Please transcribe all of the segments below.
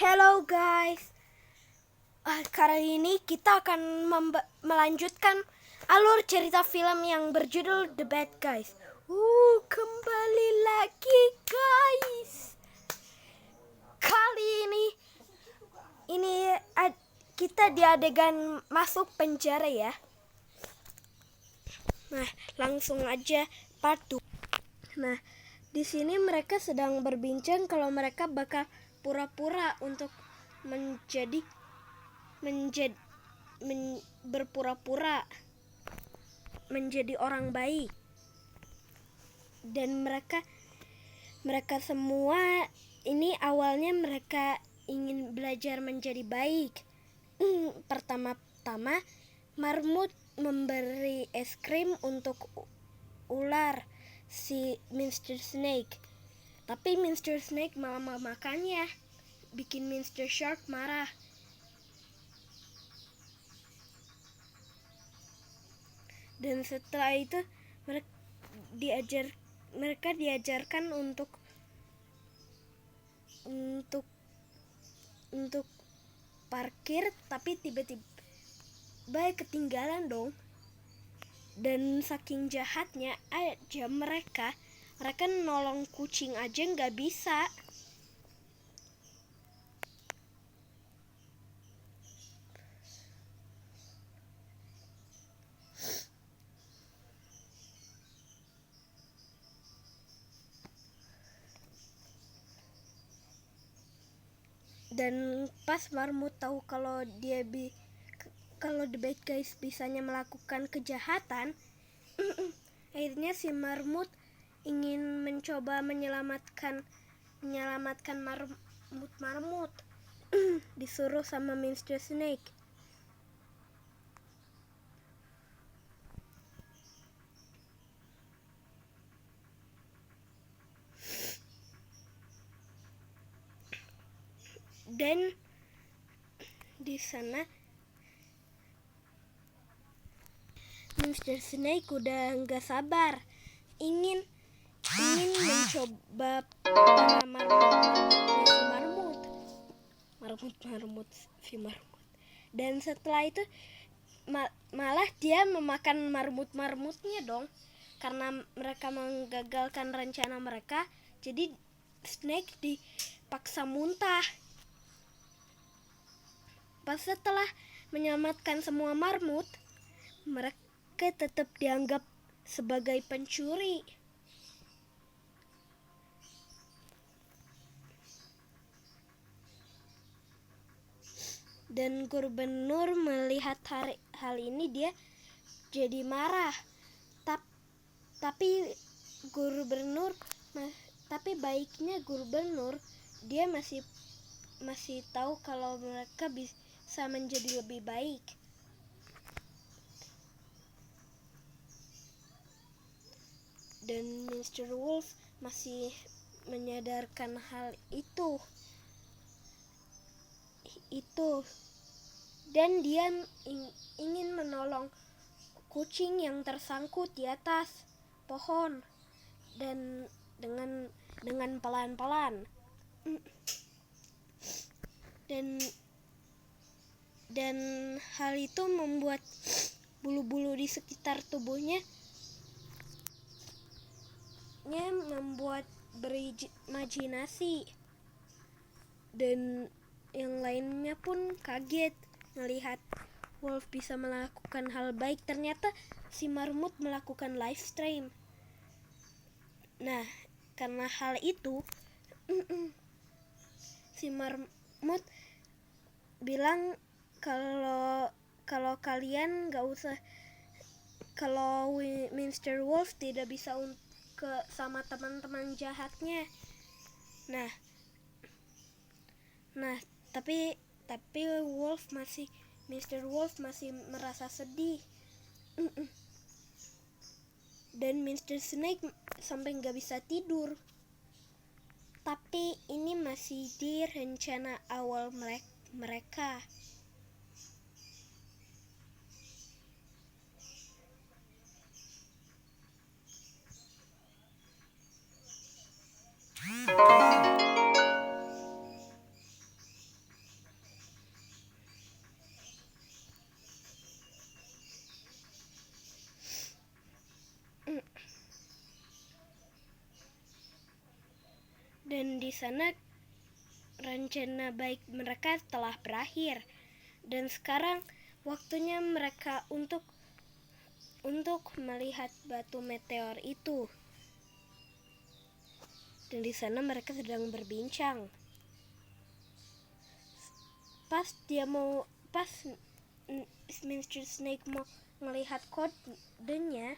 Hello guys, kali ini kita akan melanjutkan alur cerita film yang berjudul The Bad Guys. Kembali lagi guys. Kali ini kita di adegan masuk penjara ya. Nah, langsung aja part 2. Nah, di sini mereka sedang berbincang kalau mereka bakal pura-pura untuk berpura-pura menjadi orang baik. Dan mereka semua ini awalnya mereka ingin belajar menjadi baik. Pertama-tama Marmut memberi es krim untuk ular si Mr. Snake. Tapi Mr. Snake malah memakannya, bikin Mr. Shark marah. Dan setelah itu mereka diajarkan untuk parkir, tapi tiba-tiba ketinggalan dong. Dan saking jahatnya aja mereka nolong kucing aja nggak bisa. Dan pas Marmut tahu kalau The Bad Guys bisanya melakukan kejahatan, akhirnya si Marmut ingin mencoba menyelamatkan Marmut. Disuruh sama Mr. Snake. Dan di sana Mr. Snake udah nggak sabar, ingin mencoba si Marmut. Dan setelah itu malah dia memakan marmutnya dong, karena mereka menggagalkan rencana mereka. Jadi Snake dipaksa muntah. Pas setelah menyelamatkan semua marmut, mereka tetap dianggap sebagai pencuri. Dan gubernur melihat hal ini, dia jadi marah. Tapi baiknya gubernur dia masih tahu kalau mereka bisa menjadi lebih baik. Dan Mr. Wolf masih menyadarkan hal itu. Dan dia ingin menolong kucing yang tersangkut di atas pohon, dan dengan pelan-pelan. Dan hal itu membuat bulu-bulu di sekitar tubuhnya membuat berimajinasi. Dan yang lainnya pun kaget melihat Wolf bisa melakukan hal baik. Ternyata si Marmut melakukan live stream. Nah, karena hal itu si Marmut bilang kalau kalian nggak usah, kalau Mr. Wolf tidak bisa sama teman-teman jahatnya. Nah, tapi Mr. Wolf masih merasa sedih. Dan Mr. Snake sampai nggak bisa tidur. Tapi ini masih di rencana awal mereka. Dan di sana rencana baik mereka telah berakhir. Dan sekarang waktunya mereka untuk melihat batu meteor itu. Dan di sana mereka sedang berbincang. Pas Mr. Snake mau melihat kodenya,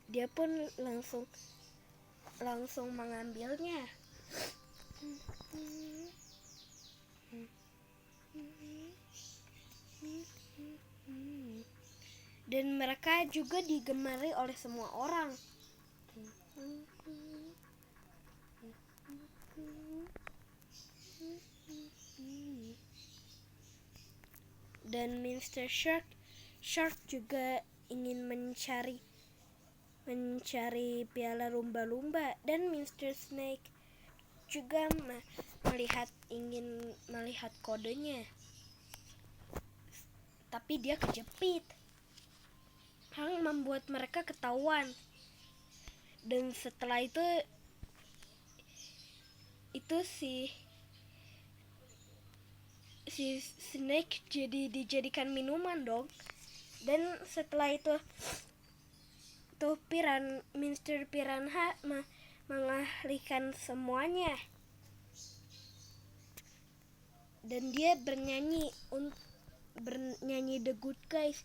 dia pun langsung mengambilnya. Dan mereka juga digemari oleh semua orang. Dan Mr. Shark juga ingin mencari piala lumba-lumba, dan Mr. Snake juga ingin melihat kodenya. Tapi dia kejepit. Hal membuat mereka ketahuan. Dan setelah itu si Snake jadi dijadikan minuman dong. Dan setelah itu Mr. Piranha mengalihkan semuanya. Dan dia bernyanyi The Good Guys,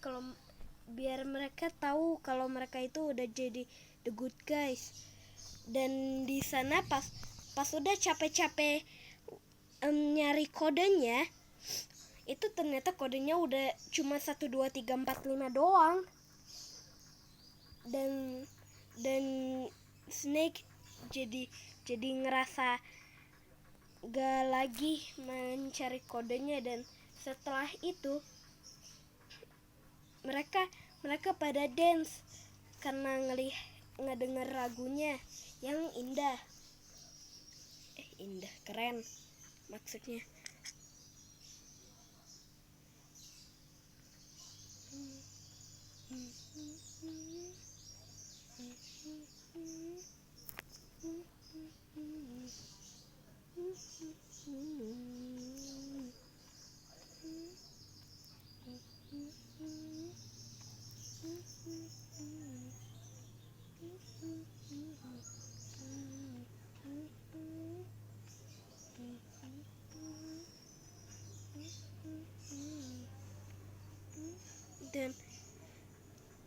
biar mereka tahu kalau mereka itu udah jadi The Good Guys. Dan di sana pas udah capek-capek nyari kodenya, itu ternyata kodenya udah cuma 1, 2, 3, 4, 5 doang. Dan Snake jadi ngerasa gak lagi mencari kodenya. Dan setelah itu mereka pada dance karena ngedenger lagunya yang indah, keren maksudnya.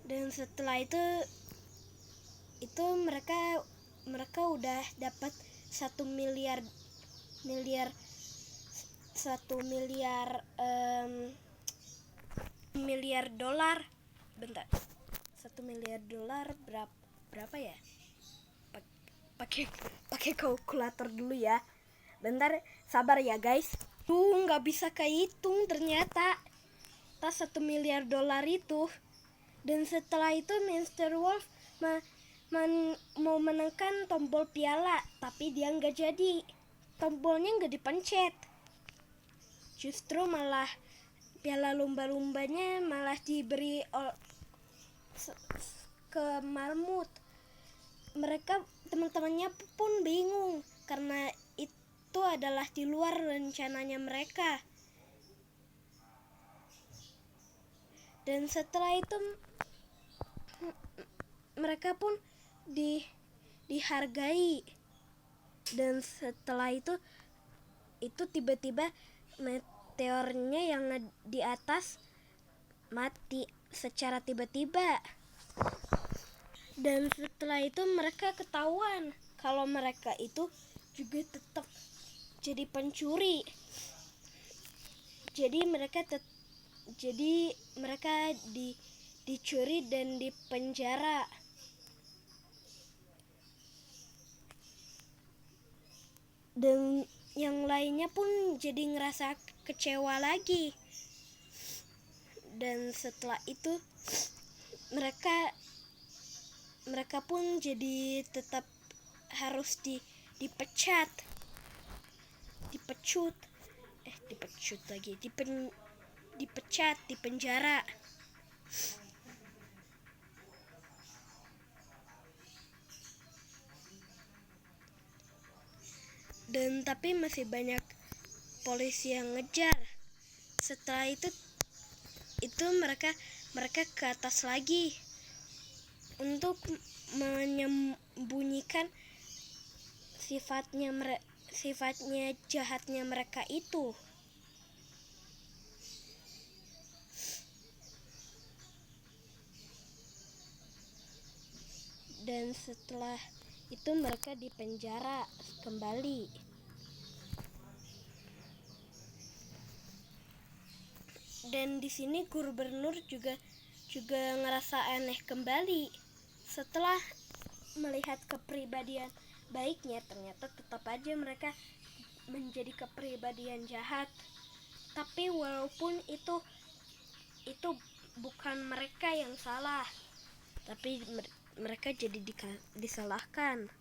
Dan setelah itu mereka udah dapat 1 miliar dolar. Bentar, 1 miliar dolar berapa ya? Pakai kalkulator dulu ya. Bentar, sabar ya guys. Nggak bisa kehitung ternyata. Tas 1 miliar dolar itu. Dan setelah itu Mr. Wolf mau menekan tombol piala, tapi dia nggak jadi. Tombolnya nggak dipencet. Justru malah piala lumba-lumbanya malah diberi ke marmut. Mereka, teman-temannya pun bingung karena itu adalah di luar rencananya mereka. Dan setelah itu mereka pun dihargai. Dan setelah itu tiba-tiba meteornya yang di atas mati secara tiba-tiba. Dan setelah itu mereka ketahuan kalau mereka itu juga tetap jadi pencuri. Jadi mereka dicuri dan dipenjara. Dan yang lainnya pun jadi ngerasa kecewa lagi. Dan setelah itu mereka pun jadi tetap harus dipecat, dipecat, dipenjara. Dan tapi masih banyak polisi yang ngejar. Setelah itu mereka ke atas lagi untuk menyembunyikan sifatnya jahatnya mereka itu. Dan setelah itu mereka dipenjara kembali. Dan di sini gubernur juga ngerasa aneh kembali setelah melihat kepribadian baiknya. Ternyata tetap aja mereka menjadi kepribadian jahat. Tapi walaupun itu bukan mereka yang salah, tapi mereka jadi disalahkan.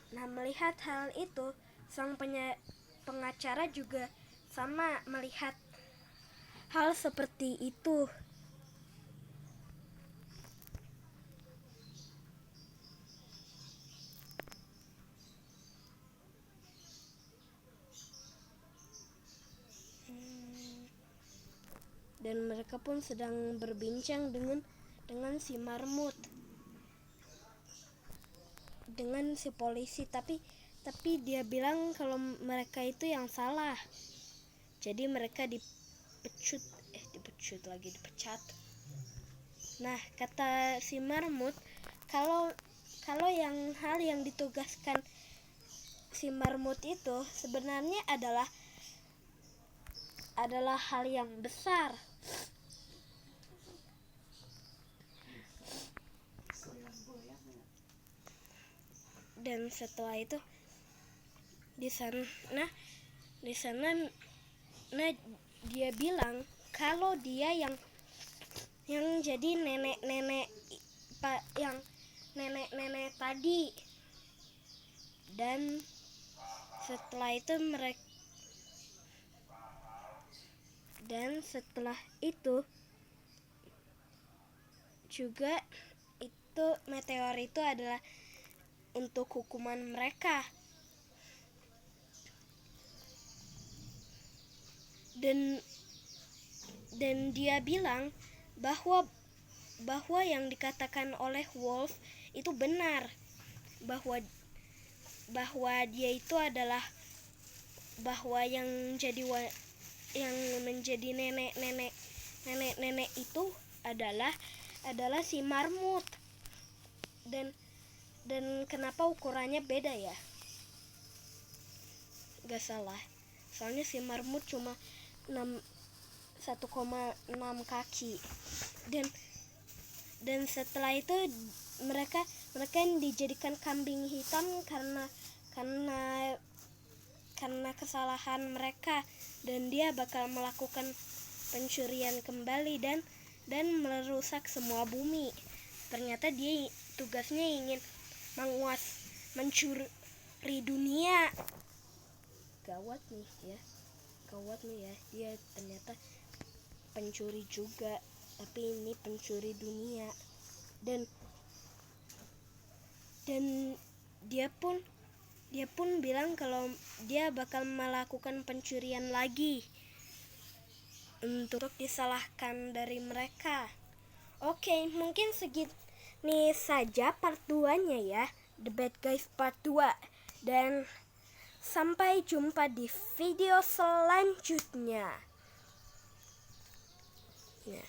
Nah, melihat hal itu, sang pengacara juga sama melihat hal seperti itu. Dan mereka pun sedang berbincang dengan si marmut, dengan si polisi, tapi dia bilang kalau mereka itu yang salah. Jadi mereka dipecat. Nah, kata si marmut, kalau hal yang ditugaskan si marmut itu sebenarnya adalah hal yang besar. Dan setelah itu di sana dia bilang kalau dia yang jadi nenek tadi. Dan setelah itu juga itu meteor itu adalah untuk hukuman mereka. Dan dia bilang bahwa yang dikatakan oleh Wolf itu benar, bahwa dia itu adalah yang menjadi nenek itu adalah si marmut. Dan kenapa ukurannya beda ya? Gak salah, soalnya si marmut cuma 1,6 kaki. Dan setelah itu mereka dijadikan kambing hitam karena kesalahan mereka, dan dia bakal melakukan pencurian kembali dan merusak semua bumi. Ternyata dia tugasnya ingin mencuri dunia. Gawat nih ya, dia ternyata pencuri juga, tapi ini pencuri dunia. Dan dia pun bilang kalau dia bakal melakukan pencurian lagi untuk disalahkan dari mereka. Oke, mungkin segini saja part 2-nya ya, The Bad Guys part 2. Dan sampai jumpa di video selanjutnya. Ya.